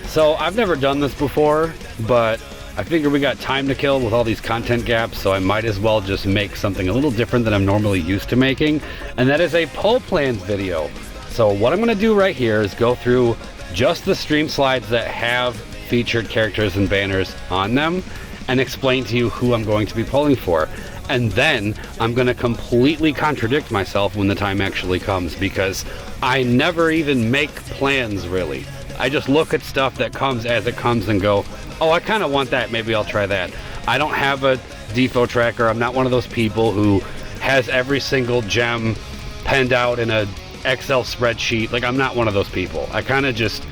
So I've never done this before, but I figure we got time to kill with all these content gaps, so I might as well just make something a little different than I'm normally used to making, and that is a poll plans video. So what I'm going to do right here is go through just the stream slides that have featured characters and banners on them and explain to you who I'm going to be polling for. And then I'm going to completely contradict myself when the time actually comes, because I never even make plans, really. I just look at stuff that comes as it comes and go, oh, I kind of want that, maybe I'll try that. I don't have a DFFOO tracker. I'm not one of those people who has every single gem penned out in a Excel spreadsheet. Like, I'm not one of those people. I kind of just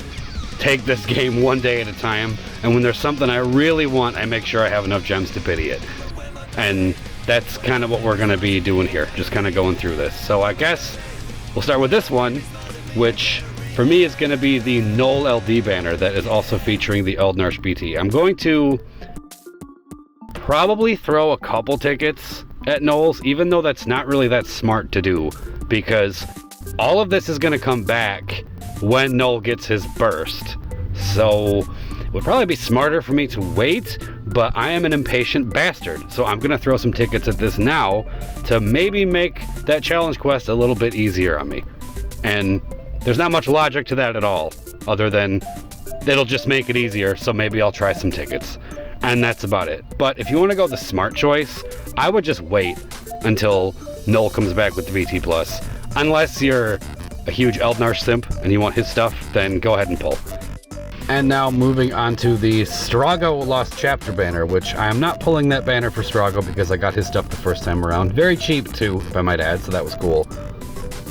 take this game one day at a time, and when there's something I really want, I make sure I have enough gems to pity it. And that's kind of what we're going to be doing here, just kind of going through this. So I guess we'll start with this one, which for me is going to be the Null LD banner that is also featuring the Eldnarsh BT. I'm going to probably throw a couple tickets at Nulls, even though that's not really that smart to do, because all of this is going to come back when Null gets his burst. So it would probably be smarter for me to wait, but I am an impatient bastard, so I'm going to throw some tickets at this now to maybe make that challenge quest a little bit easier on me. And there's not much logic to that at all, other than it'll just make it easier, so maybe I'll try some tickets. And that's about it. But if you want to go the smart choice, I would just wait until Null comes back with the VT+. Unless you're a huge Eldnarsh simp and you want his stuff, then go ahead and pull. And now moving on to the Strago Lost Chapter banner, which I am not pulling that banner for Strago because I got his stuff the first time around. Very cheap too, if I might add, so that was cool.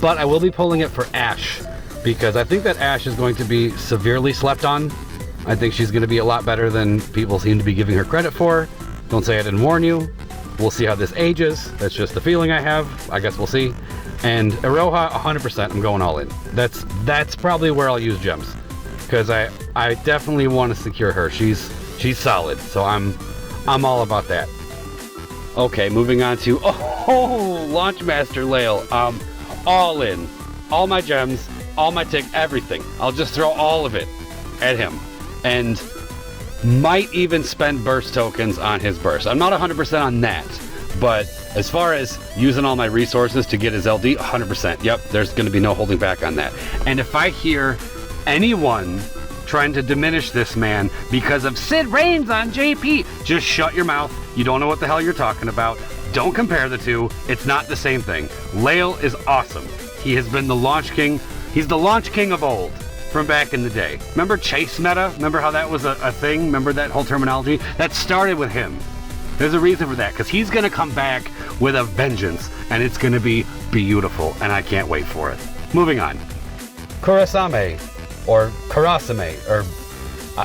But I will be pulling it for Ashe, because I think that Ashe is going to be severely slept on. I think she's going to be a lot better than people seem to be giving her credit for. Don't say I didn't warn you. We'll see how this ages. That's just the feeling I have. I guess we'll see. And Iroha, 100%, I'm going all in. That's probably where I'll use gems, because I definitely want to secure her. She's solid, so I'm all about that. Okay, moving on to Launchmaster Lael. All in, all my gems, all my tick, everything. I'll just throw all of it at him, and might even spend burst tokens on his burst. I'm not 100% on that, but as far as using all my resources to get his LD, 100%. Yep, there's going to be no holding back on that. And if I hear anyone trying to diminish this man because of Sid Reigns on JP, just shut your mouth. You don't know what the hell you're talking about. Don't compare the two. It's not the same thing. Lael is awesome. He has been the launch king. He's the launch king of old from back in the day. Remember chase meta? Remember how that was a thing? Remember that whole terminology? That started with him. There's a reason for that, because he's going to come back with a vengeance, and it's going to be beautiful, and I can't wait for it. Moving on. Kurasame, or Kurasame, or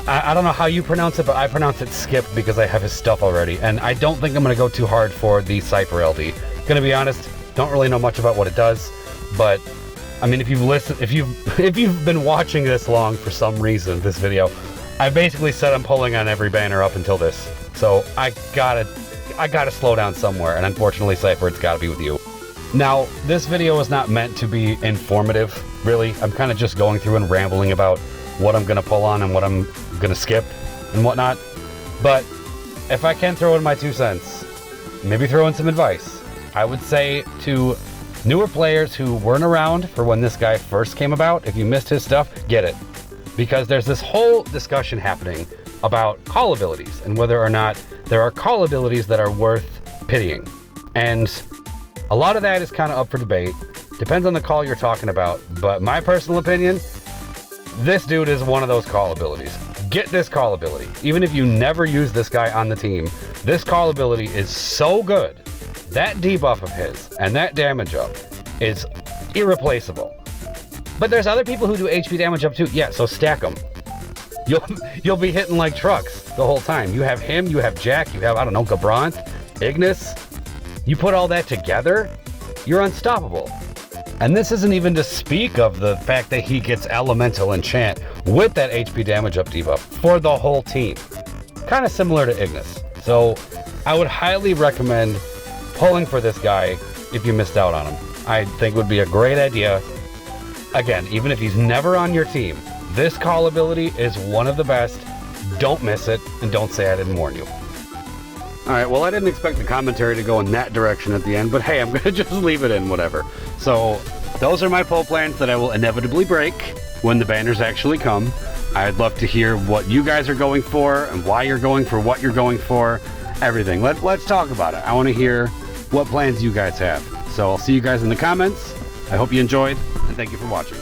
I don't know how you pronounce it, but I pronounce it Skip because I have his stuff already, and I don't think I'm going to go too hard for the Cypher LD. Gonna be honest, don't really know much about what it does, but I mean, if you've been watching this long for some reason, this video, I basically said I'm pulling on every banner up until this. So I gotta slow down somewhere, and unfortunately, Cypher, it's gotta be with you. Now, this video is not meant to be informative, really. I'm kind of just going through and rambling about what I'm gonna pull on and what I'm gonna skip and whatnot. But if I can throw in my 2 cents, maybe throw in some advice, I would say to newer players who weren't around for when this guy first came about, if you missed his stuff, get it. Because there's this whole discussion happening about call abilities and whether or not there are call abilities that are worth pitying. And a lot of that is kind of up for debate. Depends on the call you're talking about. But my personal opinion, this dude is one of those call abilities. Get this call ability. Even if you never use this guy on the team, this call ability is so good. That debuff of his and that damage up is irreplaceable. But there's other people who do HP damage up too. Yeah, so stack them. You'll be hitting like trucks the whole time. You have him, you have Jack, you have, I don't know, Gabrant, Ignis. You put all that together, you're unstoppable. And this isn't even to speak of the fact that he gets Elemental Enchant with that HP damage up debuff for the whole team. Kind of similar to Ignis. So I would highly recommend pulling for this guy if you missed out on him. I think would be a great idea. Again, even if he's never on your team, this call ability is one of the best. Don't miss it, and don't say I didn't warn you. Alright, well, I didn't expect the commentary to go in that direction at the end, but hey, I'm going to just leave it in, whatever. So, those are my poll plans that I will inevitably break when the banners actually come. I'd love to hear what you guys are going for, and why you're going for what you're going for, everything. Let's talk about it. I want to hear what plans you guys have. So, I'll see you guys in the comments. I hope you enjoyed, and thank you for watching.